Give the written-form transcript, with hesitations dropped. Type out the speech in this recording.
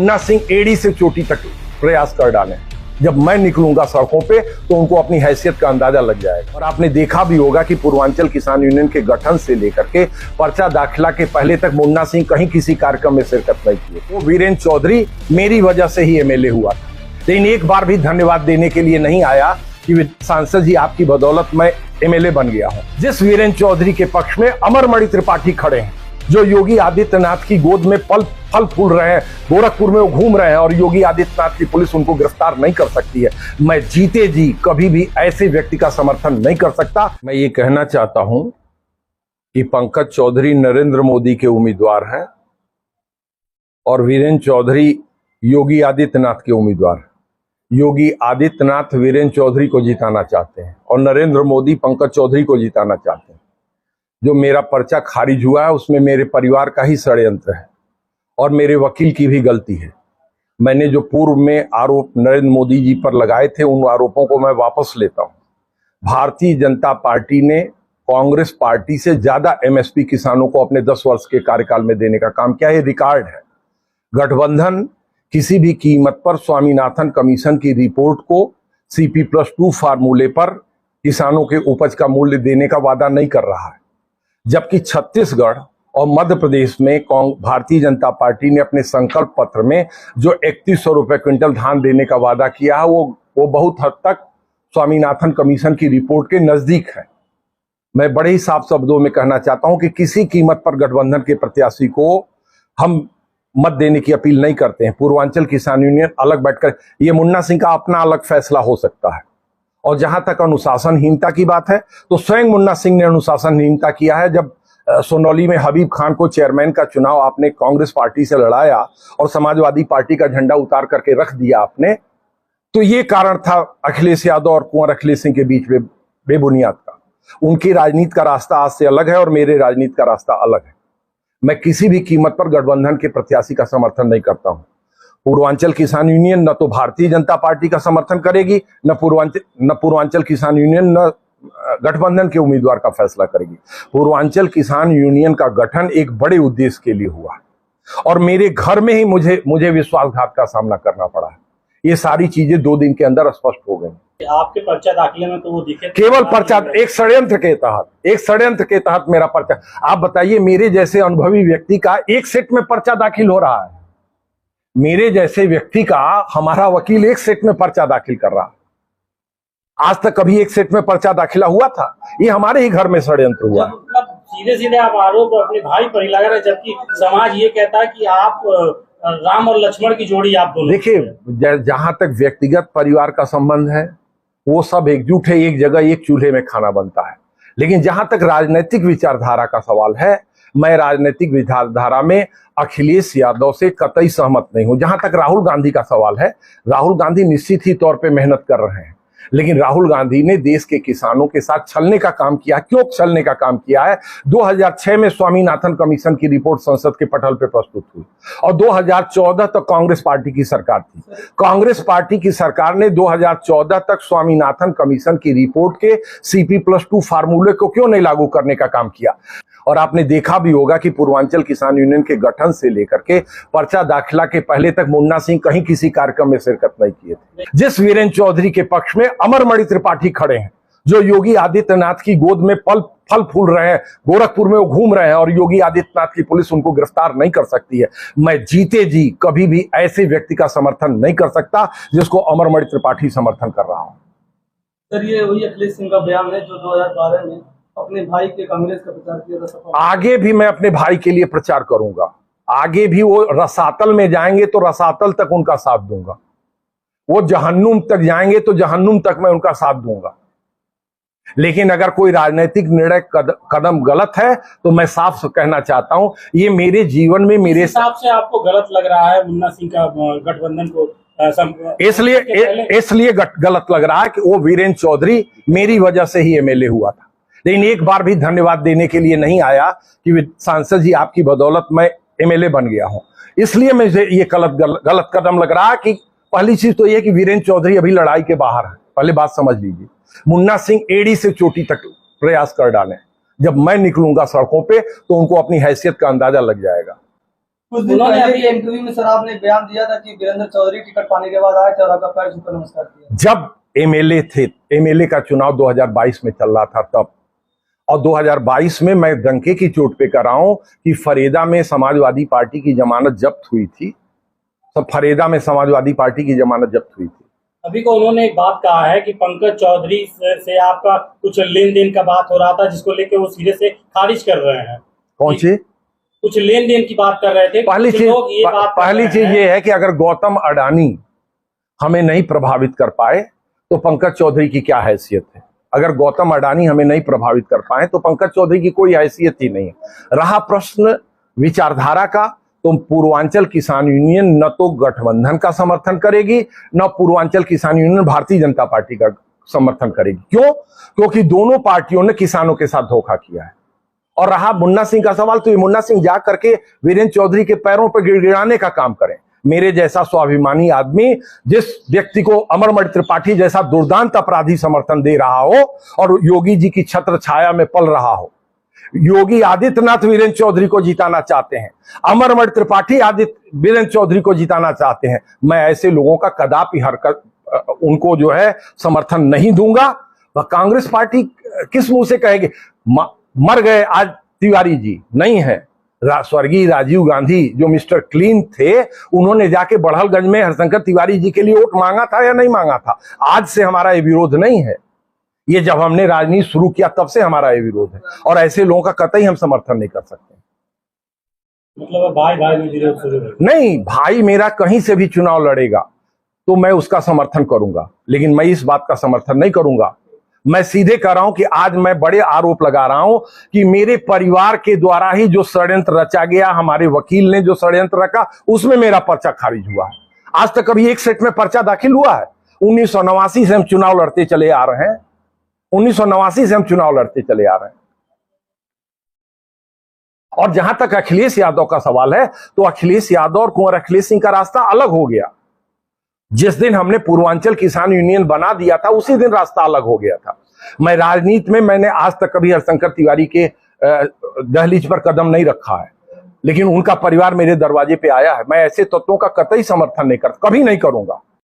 मुन्ना सिंह एड़ी से चोटी तक प्रयास कर डालें। जब मैं निकलूंगा सड़कों पे तो उनको अपनी हैसियत का अंदाजा लग जाएगा। और आपने देखा भी होगा कि पूर्वांचल किसान यूनियन के गठन से लेकर के पर्चा दाखिला के पहले तक मुन्ना सिंह कहीं किसी कार्यक्रम में शिरकत नहीं किए। वो वीरेंद्र चौधरी मेरी वजह से ही एमएलए हुआ था, लेकिन एक बार भी धन्यवाद देने के लिए नहीं आया कि सांसद जी आपकी बदौलत मैं एमएलए बन गया हूं। जिस वीरेंद्र चौधरी के पक्ष में अमरमणि त्रिपाठी खड़े हैं, जो योगी आदित्यनाथ की गोद में फल फूल रहे हैं, गोरखपुर में वो घूम रहे हैं और योगी आदित्यनाथ की पुलिस उनको गिरफ्तार नहीं कर सकती है, मैं जीते जी कभी भी ऐसे व्यक्ति का समर्थन नहीं कर सकता। मैं ये कहना चाहता हूं कि पंकज चौधरी नरेंद्र मोदी के उम्मीदवार हैं और वीरेंद्र चौधरी योगी आदित्यनाथ के उम्मीदवार हैं। योगी आदित्यनाथ वीरेंद्र चौधरी को जिताना चाहते हैं और नरेंद्र मोदी पंकज चौधरी को जिताना चाहते हैं। जो मेरा पर्चा खारिज हुआ है उसमें मेरे परिवार का ही षड्यंत्र है और मेरे वकील की भी गलती है। मैंने जो पूर्व में आरोप नरेंद्र मोदी जी पर लगाए थे उन आरोपों को मैं वापस लेता हूं। भारतीय जनता पार्टी ने कांग्रेस पार्टी से ज्यादा एमएसपी किसानों को अपने 10 वर्ष के कार्यकाल में देने का काम किया, ये रिकॉर्ड है। गठबंधन किसी भी कीमत पर स्वामीनाथन कमीशन की रिपोर्ट को CP+2 फार्मूले पर किसानों के उपज का मूल्य देने का वादा नहीं कर रहा है, जबकि छत्तीसगढ़ और मध्य प्रदेश में भारतीय जनता पार्टी ने अपने संकल्प पत्र में जो 3100 रुपए क्विंटल धान देने का वादा किया है वो बहुत हद तक स्वामीनाथन कमीशन की रिपोर्ट के नजदीक है। मैं बड़े ही साफ शब्दों में कहना चाहता हूं कि किसी कीमत पर गठबंधन के प्रत्याशी को हम मत देने की अपील नहीं करते हैं। पूर्वांचल किसान यूनियन अलग बैठकर, ये मुन्ना सिंह का अपना अलग फैसला हो सकता है। और जहां तक अनुशासनहीनता की बात है तो स्वयं मुन्ना सिंह ने अनुशासनहीनता किया है। जब सोनौली में हबीब खान को चेयरमैन का चुनाव आपने कांग्रेस पार्टी से लड़ाया और समाजवादी पार्टी का झंडा उतार करके रख दिया आपने, तो ये कारण था अखिलेश यादव और कुंवर अखिलेश सिंह के बीच में बेबुनियाद का। उनकी राजनीति का रास्ता आज से अलग है और मेरे राजनीति का रास्ता अलग है। मैं किसी भी कीमत पर गठबंधन के प्रत्याशी का समर्थन नहीं करता हूं। पूर्वांचल किसान यूनियन न तो भारतीय जनता पार्टी का समर्थन करेगी, न पूर्वांचल किसान यूनियन न गठबंधन के उम्मीदवार का फैसला करेगी। पूर्वांचल किसान यूनियन का गठन एक बड़े उद्देश्य के लिए हुआ है और मेरे घर में ही मुझे विश्वासघात का सामना करना पड़ा है। ये सारी चीजें 2 दिन के अंदर स्पष्ट हो गई। आपके पर्चा दाखिले में तो वो दिखे, केवल पर्चा एक षड्यंत्र के तहत मेरा पर्चा। आप बताइए, मेरे जैसे अनुभवी व्यक्ति का एक सेट में पर्चा दाखिल हो रहा है। मेरे जैसे व्यक्ति का हमारा वकील एक सेट में पर्चा दाखिल कर रहा है। आज तक कभी एक सेट में पर्चा दाखिला हुआ था? ये हमारे ही घर में षड्यंत्र हुआ है। सीधे सीधे आप आरोप अपने भाई पर ही लगा रहे, जबकि समाज ये कहता है कि आप राम और लक्ष्मण की जोड़ी आप दोनों। देखिए, जहां तक व्यक्तिगत परिवार का संबंध है वो सब एकजुट है, एक जगह एक चूल्हे में खाना बनता है। लेकिन जहां तक राजनीतिक विचारधारा का सवाल है, मैं राजनीतिक विचारधारा में अखिलेश यादव से कतई सहमत नहीं हूं। जहां तक राहुल गांधी का सवाल है, राहुल गांधी निश्चित ही तौर पे मेहनत कर रहे हैं, लेकिन राहुल गांधी ने देश के किसानों के साथ छलने का काम किया। क्यों छलने का काम किया है? 2006 में स्वामीनाथन कमीशन की रिपोर्ट संसद के पटल पे प्रस्तुत हुई और 2014 तक कांग्रेस पार्टी की सरकार थी। कांग्रेस पार्टी की सरकार ने 2014 तक स्वामीनाथन कमीशन की रिपोर्ट के CP+2 फार्मूले को क्यों नहीं लागू करने का काम किया? और आपने देखा भी होगा कि पूर्वांचल किसान यूनियन के गठन से लेकर के पर्चा दाखिला के पहले तक मुन्ना सिंह कहीं किसी कार्यक्रम में शिरकत नहीं किए थे। जिस वीरेंद्र चौधरी के पक्ष में अमरमणि त्रिपाठी खड़े हैं, जो योगी आदित्यनाथ की गोद में फल फूल रहे हैं, गोरखपुर में वो घूम रहे हैं और योगी आदित्यनाथ की पुलिस उनको गिरफ्तार नहीं कर सकती है, मैं जीते जी कभी भी ऐसे व्यक्ति का समर्थन नहीं कर सकता जिसको अमरमणि त्रिपाठी समर्थन कर रहा हूं। सर, ये वही अखिलेश सिंह का बयान है जो 2012 में अपने भाई के कांग्रेस का प्रचार किया था। आगे भी मैं अपने भाई के लिए प्रचार करूंगा। आगे भी वो रसातल में जाएंगे तो रसातल तक उनका साथ दूंगा। वो जहन्नुम तक जाएंगे तो जहन्नुम तक मैं उनका साथ दूंगा। लेकिन अगर कोई राजनीतिक निर्णय कदम गलत है तो मैं साफ कहना चाहता हूं, ये मेरे जीवन में मेरे हिसाब से आपको गलत लग रहा है मुन्ना सिंह का गठबंधन को? इसलिए गलत लग रहा है कि वो वीरेंद्र चौधरी मेरी वजह से ही एमएलए हुआ था, लेकिन एक बार भी धन्यवाद देने के लिए नहीं आया कि सांसद जी आपकी बदौलत मैं एमएलए बन गया हूं। इसलिए मुझे ये गलत कदम लग रहा है कि पहली चीज तो ये कि वीरेंद्र चौधरी अभी लड़ाई के बाहर है, पहले बात समझ लीजिए। मुन्ना सिंह एड़ी से चोटी तक प्रयास कर डालें। जब मैं निकलूंगा सड़कों पे तो उनको अपनी हैसियत का अंदाजा लग जाएगा। कुछ दिन उन्होंने पहले अभी के इंटरव्यू में सर आपने बयान दिया था कि वीरेंद्र चौधरी टिकट पाने के बाद आए थे और आपका पैर छूकर नमस्कार किया। जब एमएलए थे, एमएलए का चुनाव 2022 में चल रहा था तब, और 2022 में मैं डंके की चोट पे कर रहा हूं कि फरेदा में समाजवादी पार्टी की जमानत जब्त हुई थी। सब फरेदा में समाजवादी पार्टी की जमानत जब्त हुई थी। अभी को उन्होंने एक बात कहा है कि पंकज चौधरी से आपका कुछ लेन देन का बात हो रहा था, जिसको लेकर वो सिरे से खारिज कर रहे हैं। कौन सी? कुछ लेन देन की बात कर रहे थे। पहली कुछ चीज लोग ये बात कर पहली रहे चीज हैं। ये है कि अगर गौतम अडानी हमें नहीं प्रभावित कर पाए तो पंकज चौधरी की क्या हैसियत है। अगर गौतम अडानी हमें नहीं प्रभावित कर पाए तो पंकज चौधरी की कोई हैसियत ही नहीं है। रहा प्रश्न विचारधारा का, तो पूर्वांचल किसान यूनियन न तो गठबंधन का समर्थन करेगी, न पूर्वांचल किसान यूनियन भारतीय जनता पार्टी का समर्थन करेगी। क्यों? क्योंकि दोनों पार्टियों ने किसानों के साथ धोखा किया है। और रहा मुन्ना सिंह का सवाल, तो ये मुन्ना सिंह जा करके वीरेंद्र चौधरी के पैरों पर गिड़गिड़ाने का काम करें। मेरे जैसा स्वाभिमानी आदमी जिस व्यक्ति को अमरमणि त्रिपाठी जैसा दुर्दांत अपराधी समर्थन दे रहा हो और योगी जी की छत्र छाया में पल रहा हो, योगी आदित्यनाथ वीरेंद्र चौधरी को जिताना चाहते हैं, अमरमणि त्रिपाठी वीरेंद्र चौधरी को जिताना चाहते हैं, मैं ऐसे लोगों का कदापि हरकत उनको जो है समर्थन नहीं दूंगा। वह कांग्रेस पार्टी किस मुंह से कहेगी? मर गए आज तिवारी जी, नहीं है। स्वर्गीय राजीव गांधी जो मिस्टर क्लीन थे, उन्होंने जाके बढ़लगंज में हरशंकर तिवारी जी के लिए वोट मांगा था या नहीं मांगा था? आज से हमारा ये विरोध नहीं है, ये जब हमने राजनीति शुरू किया तब से हमारा ये विरोध है, और ऐसे लोगों का कतई हम समर्थन नहीं कर सकते। मतलब भाई भाई में विरोध शुरू है? नहीं, भाई मेरा कहीं से भी चुनाव लड़ेगा तो मैं उसका समर्थन करूंगा, लेकिन मैं इस बात का समर्थन नहीं करूंगा। मैं सीधे कह रहा हूं कि आज मैं बड़े आरोप लगा रहा हूं कि मेरे परिवार के द्वारा ही जो षड्यंत्र रचा गया, हमारे वकील ने जो षड्यंत्र रखा, उसमें मेरा पर्चा खारिज हुआ है। आज तक कभी एक सेट में पर्चा दाखिल हुआ है? 1989 से हम चुनाव लड़ते चले आ रहे हैं, 1989 से हम चुनाव लड़ते चले आ रहे हैं। और जहां तक अखिलेश यादव का सवाल है, तो अखिलेश यादव और कुंवर अखिलेश सिंह का रास्ता अलग हो गया। जिस दिन हमने पूर्वांचल किसान यूनियन बना दिया था, उसी दिन रास्ता अलग हो गया था। मैं राजनीति में मैंने आज तक कभी हरशंकर तिवारी के दहलीज पर कदम नहीं रखा है, लेकिन उनका परिवार मेरे दरवाजे पे आया है। मैं ऐसे तत्वों का कतई समर्थन नहीं करता, कभी नहीं करूंगा।